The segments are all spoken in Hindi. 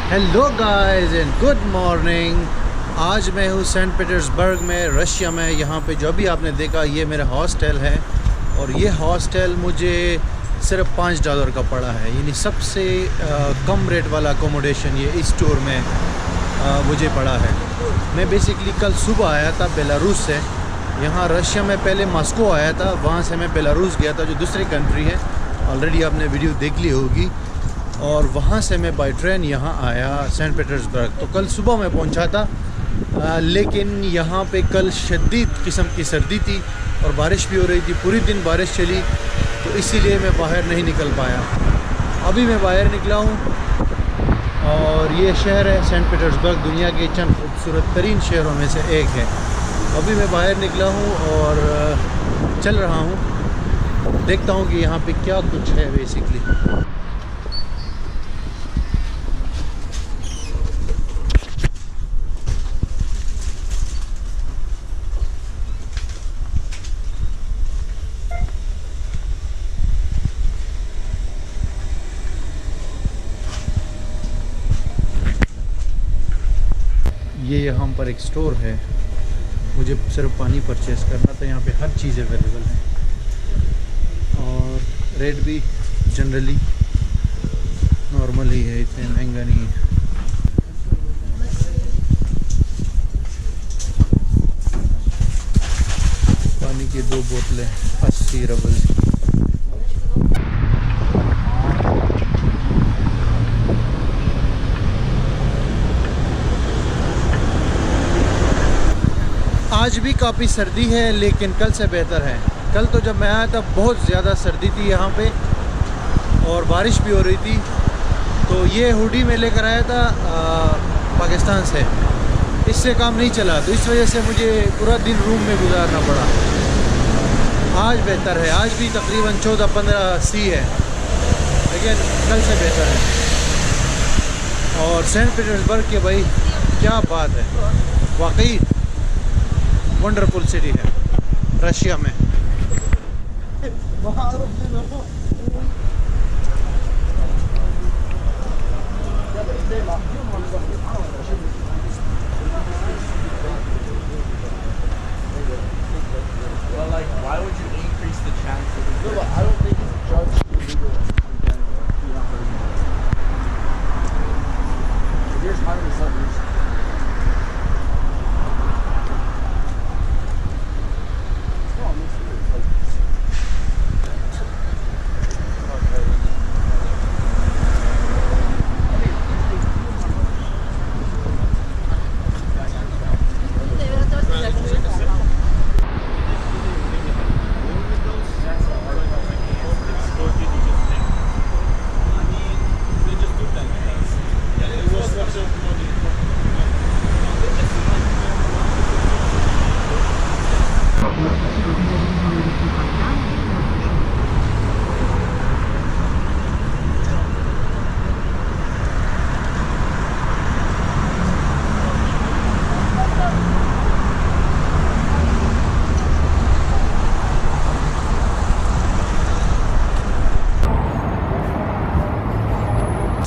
Hello guys and good morning. आज मैं हूँ सेंट पीटर्सबर्ग में, रशिया में। यहाँ पे जो भी आपने देखा ये मेरा हॉस्टल है और ये हॉस्टल मुझे सिर्फ $5 का पड़ा है, यानी सबसे कम रेट वाला अकोमोडेशन ये इस टूर में मुझे पड़ा है। मैं बेसिकली कल सुबह आया था बेलारूस से। यहाँ रशिया में पहले मॉस्को आया था, वहाँ से मैं बेलारूस गया था जो दूसरी कंट्री है, ऑलरेडी आपने वीडियो देख ली होगी। और वहाँ से मैं बाई ट्रेन यहाँ आया सेंट पीटर्सबर्ग। तो कल सुबह मैं पहुँचा था, लेकिन यहाँ पे कल शदीद किस्म की सर्दी थी और बारिश भी हो रही थी, पूरी दिन बारिश चली, तो इसीलिए मैं बाहर नहीं निकल पाया। अभी मैं बाहर निकला हूँ और ये शहर है सेंट पीटर्सबर्ग, दुनिया के चंद खूबसूरत तरीन शहरों में से एक है। अभी मैं बाहर निकला हूँ और चल रहा हूँ, देखता हूँ कि यहाँ पे क्या कुछ है बेसिकली। ये यहाँ पर एक स्टोर है, मुझे सिर्फ पानी परचेज़ करना था। यहाँ पे हर चीज़ अवेलेबल है और रेट भी जनरली नॉर्मल ही है, इतने महंगा नहीं है। पानी की 2 बोतलें 80 रबल्स की। आज भी काफ़ी सर्दी है लेकिन कल से बेहतर है। कल तो जब मैं आया था बहुत ज़्यादा सर्दी थी यहाँ पे और बारिश भी हो रही थी। तो ये हुडी मैं लेकर आया था पाकिस्तान से, इससे काम नहीं चला, तो इस वजह से मुझे पूरा दिन रूम में गुजारना पड़ा। आज बेहतर है, आज भी तकरीबन 14-15 सी है, लेकिन कल से बेहतर है। और सेंट पीटर्सबर्ग के भाई क्या बात है, वाकई वंडरफुल सिटी है रशिया में। Well, like, why would you increase the chance of it? No, but I don't think it's judged illegal in general. You know what I mean? If you're trying to sell yours. No, I'm just serious. Like,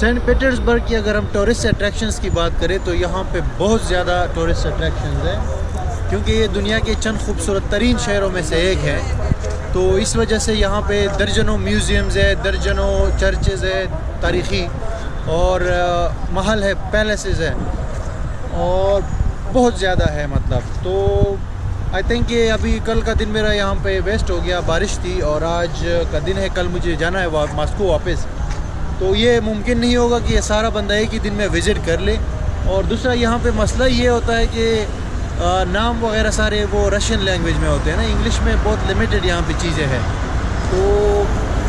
Saint Petersburg की अगर हम टूरिस्ट अट्रैक्शंस की बात करें तो यहाँ पे बहुत ज़्यादा टूरिस्ट अट्रैक्शंस हैं, क्योंकि ये दुनिया के चंद खूबसूरत तरीन शहरों में से एक है। तो इस वजह से यहाँ पे दर्जनों म्यूज़ियम्स है, दर्जनों चर्चेज़ है तारीख़ी, और महल है, पैलेसेस है, और बहुत ज़्यादा है मतलब। तो आई थिंक ये अभी कल का दिन मेरा यहाँ पे वेस्ट हो गया, बारिश थी और आज का दिन है, कल मुझे जाना है मॉस्को वापस। तो ये मुमकिन नहीं होगा कि ये सारा बंदा एक ही दिन में विज़िट कर ले। और दूसरा यहाँ पे मसला ये होता है कि नाम वगैरह सारे वो रशियन लैंग्वेज में होते हैं ना, इंग्लिश में बहुत लिमिटेड यहाँ पे चीज़ें हैं। तो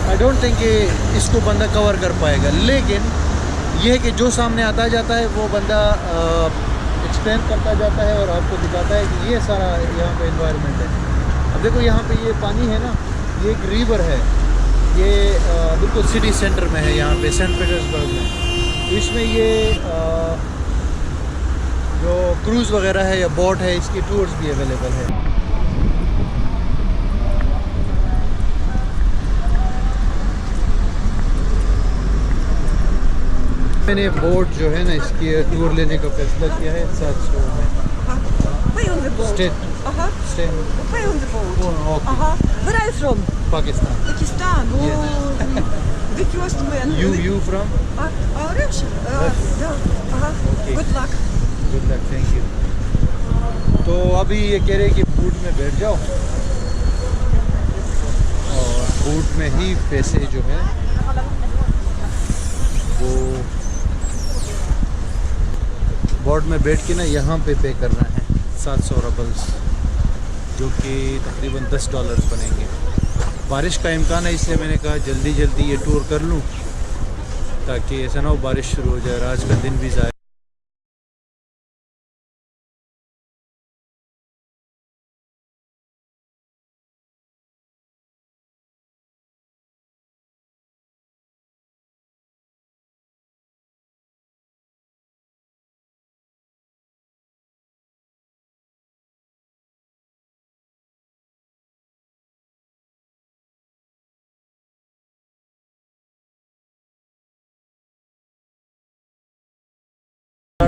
आई डोंट थिंक कि इसको बंदा कवर कर पाएगा, लेकिन ये है कि जो सामने आता जाता है वो बंदा एक्सप्लेन करता जाता है और आपको दिखाता है कि ये सारा यहाँ पे इन्वायरमेंट है। अब देखो यहाँ पे ये पानी है ना, ये एक रिवर है, ये बिल्कुल सिटी सेंटर में है यहाँ पे सेंट पीटर्सबर्ग में। तो इसमें ये जो क्रूज़ वगैरह है या बोट है, इसकी टूर्स भी अवेलेबल है। मैंने बोट जो है ना इसकी टूर लेने का फैसला किया है 700 में Pay on the boat. Stay Aha. Stay Pay on the boat. Okay Aha. Where are you from? Pakistan Pakistan. Oh. The first man. You from Russia. Yeah. Aha. Okay. Good luck. Good luck thank you. तो अभी ये कह रहे कि बूट में बैठ जाओ और बूट में ही पैसे जो है वो बोर्ड में बैठ के ना यहाँ पे करना है 700 रबल्स जो कि तकरीबन $10 बनेंगे। बारिश का इम्कान है इसलिए मैंने कहा जल्दी जल्दी ये टूर कर लूँ ताकि ऐसा ना हो बारिश शुरू हो जाए और आज का दिन भी ज़ाया।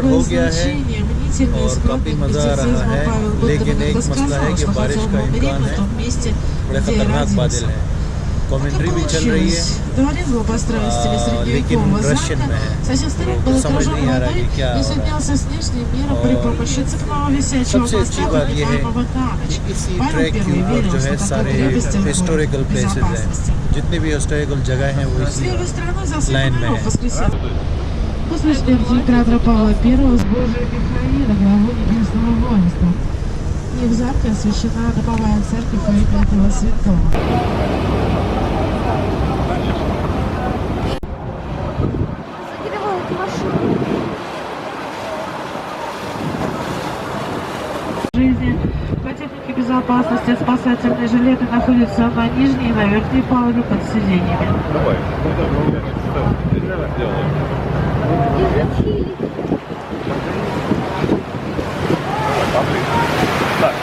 हो गया है और काफ़ी मज़ा आ रहा है, लेकिन एक मसला है कि बारिश का इम्कान है, बड़े ख़तरनाक बादल हैं। कमेंट्री भी चल रही है लेकिन रशियन में है तो समझ नहीं आ रहा कि क्या हो रहा है। सबसे अच्छी बात यह है कि इसी ट्रैक के ऊपर जो है सारे हिस्टोरिकल प्लेसेस हैं, जितनी भी हिस्टोरिकल जगह हैं वो इसी लाइन में है। После смерти императора Павла I с Божией Михаила, главу небесного воинства, и в замке освящена домовая церковь во имя этого святого. Жизни по технике безопасности спасательные жилеты находятся на нижней и на верхней палубе под сиденьями. Давай. Сделаем. Так.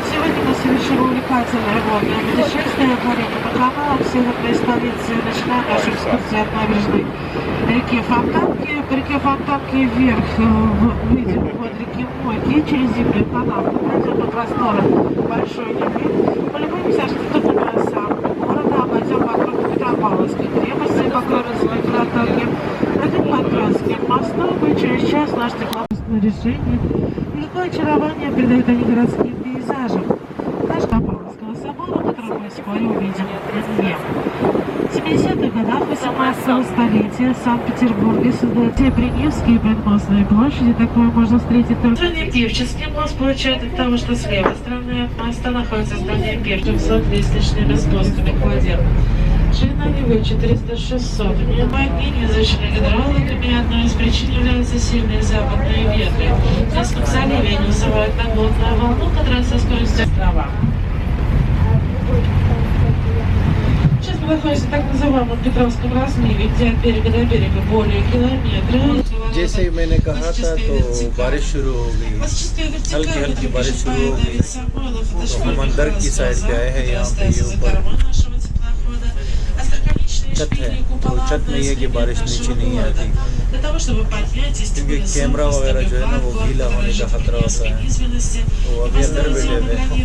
Сегодня мы совершим увлекательное водное путешествие по рекам каналам северной столицы. Начинаем нашу экскурсию от набережной реки Фонтанки. По реке Фонтанки вверх выйдем под реки Мойки через зимний канал. Пройдем по простору Большой Невы. Полюбуемся архитектурными осадками города. Обойдем вокруг Петропавловской крепости по Гродненской протоке. Пройдем по Крымским мостам. И через час наш тепловозное решение. И какое очарование придают они городским пейзажам. Наш Петропавловского собора, который мы вскоре увидим в 70-х годах 18-го столетия в Санкт-Петербурге создают все Бриневские предмостные площади. Такое можно встретить только в Певческий мост. Получает от того, что с левой стороны от моста находится здание Певческий с лестничными спусками к воде. Ширина Невы 400-600. Внимание неизвестными гидролагами. Одной из причин являются сильные западные ветры. В Финском заливе они вызывают наглотную волну, которая со скоростью острова. Сейчас мы находимся в так называемом Петровском разливе, где от берега до берега более километра. जैसे ही मैंने कहा था तो बारिश शुरू हो गई, हल्की हल्की बारिश शुरू हो गई। तो हम अंदर की साइड पे आए हैं, यहाँ पे ये ऊपर छत है, तो छत में ये कि बारिश नीचे नहीं आती क्योंकि कैमरा वगैरह जो है ना वो गीला होने का खतरा होता है। तो अभी अंदर बैठे हुए हैं।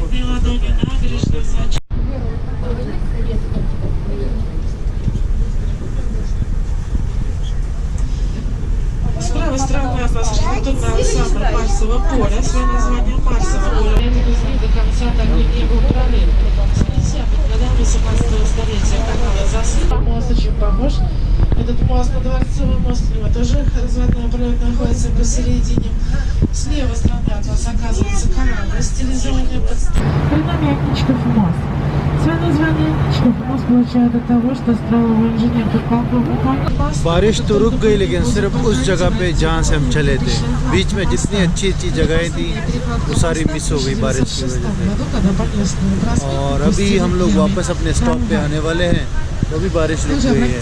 С правой стороны от нас архитектурный ансамбль Марсового поля, свое название Марсового поля. Один из них до конца так и не был пролит. С 50-х годами 17-го столетия канала засыпал. Мост очень похож. Этот мост на Дворцовый мост, у него тоже разводной пролет находится посередине. С левой стороны от вас оказывается корабль, стилизованный Преднамятничков мост. Свое название Ятничков мост получает от того, что строил его инженер подполковник. बारिश तो रुक गई लेकिन सिर्फ उस जगह पे जहाँ से हम चले थे। बीच में जितनी अच्छी अच्छी जगहें थी वो सारी मिस हो गई बारिश की वजह से। और अभी हम लोग वापस अपने स्टॉप पे आने वाले हैं तो अभी बारिश रुक गई है।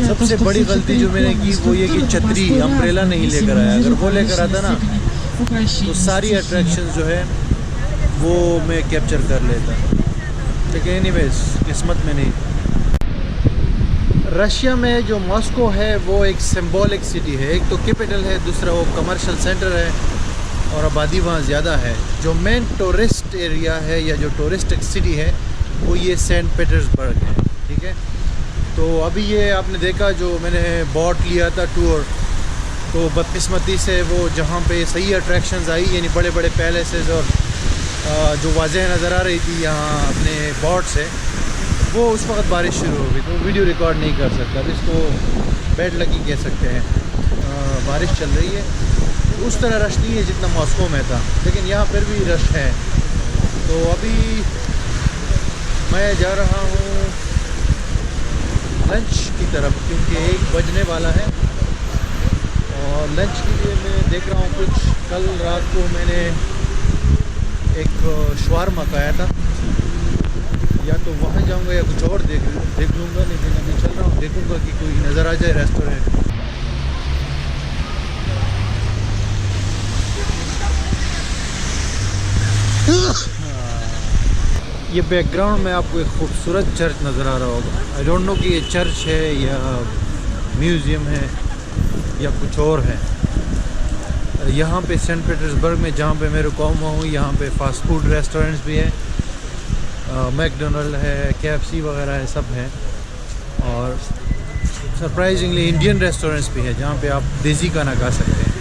सबसे बड़ी गलती जो मैंने की वो ये कि छतरी अम्ब्रेला नहीं लेकर आया। अगर वो लेकर आता ना तो सारी अट्रैक्शन जो है वो मैं कैप्चर कर लेता, लेकिन एनीवेज किस्मत में नहीं। रशिया में जो मॉस्को है वो एक सिंबॉलिक सिटी है। एक तो कैपिटल है, दूसरा वो कमर्शियल सेंटर है और आबादी वहाँ ज़्यादा है। जो मेन टूरिस्ट एरिया है या जो टूरिस्टिक सिटी है वो ये सेंट पीटर्सबर्ग है, ठीक है। तो अभी ये आपने देखा जो मैंने बोट लिया था टूर, तो बदकिस्मती से वो जहाँ पे सही अट्रैक्शंस आई यानी बड़े बड़े पैलेसेस और जो वाज़ेह नज़र आ रही थी यहाँ अपने बोट से, वो उस वक्त बारिश शुरू हो गई तो वीडियो रिकॉर्ड नहीं कर सकता। अब इसको बैड लकी कह सकते हैं। बारिश चल रही है, उस तरह रश नहीं है जितना मॉस्को में था, लेकिन यहाँ फिर भी रश है। तो अभी मैं जा रहा हूँ लंच की तरफ क्योंकि 1 बजने वाला है और लंच के लिए मैं देख रहा हूँ कुछ। कल रात को मैंने एक शवारमा खाया था, या तो वहाँ जाऊँगा या कुछ और देख लूँगा, लेकिन अभी चल रहा हूँ, देखूँगा कि कोई नज़र आ जाए रेस्टोरेंट। ये बैकग्राउंड में आपको एक खूबसूरत चर्च नज़र आ रहा होगा। आई डोंट नो कि ये चर्च है या म्यूज़ियम है या कुछ और है। यहाँ पे सेंट पीटर्सबर्ग में जहाँ पे मैं रुका हुआ हूँ यहाँ पे फ़ास्ट फूड रेस्टोरेंट्स भी हैं, मैकडोनल्ड है, KFC वगैरह है, सब है। और सरप्राइजिंगली इंडियन रेस्टोरेंट्स भी है जहाँ पे आप देसी खाना खा सकते हैं।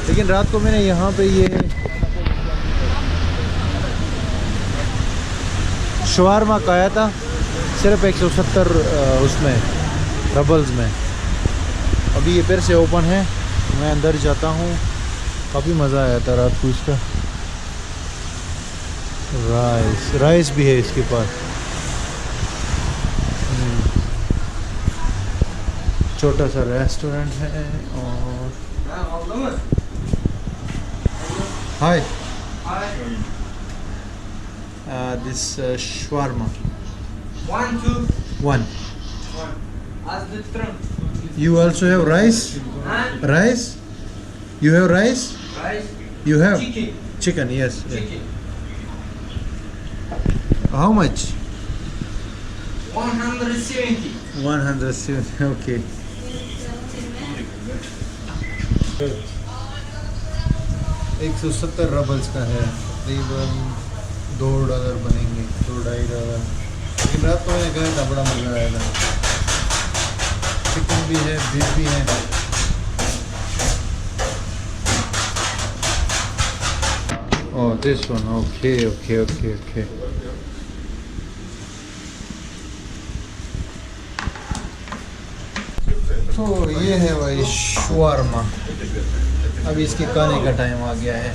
लेकिन रात को मैंने यहाँ पे ये शवारमा खाया था सिर्फ 170 उसमें रबल्स में। अभी ये फिर से ओपन है, मैं अंदर जाता हूँ। काफ़ी मज़ा आया था रात को इसका। राइस भी है इसके पास। छोटा सा रेस्टोरेंट है। और hi this shawarma 1, 2, 1. 1. As the trunk. You also have rice? Rice? You have rice? Rice. You have Chicken. chicken, yes. Chicken. How much? 170. 170. Okay. 170 रबल्स का है, तकरीबन $2 बनेंगे, $2-2.5। लेकिन रात को मैंने खाया था, बड़ा मज़ा आया था। चिकन भी है, बीफ भी है। Oh, this one. Okay. तो ये है भाई शवारमा। अभी इसके खाने का टाइम आ गया है।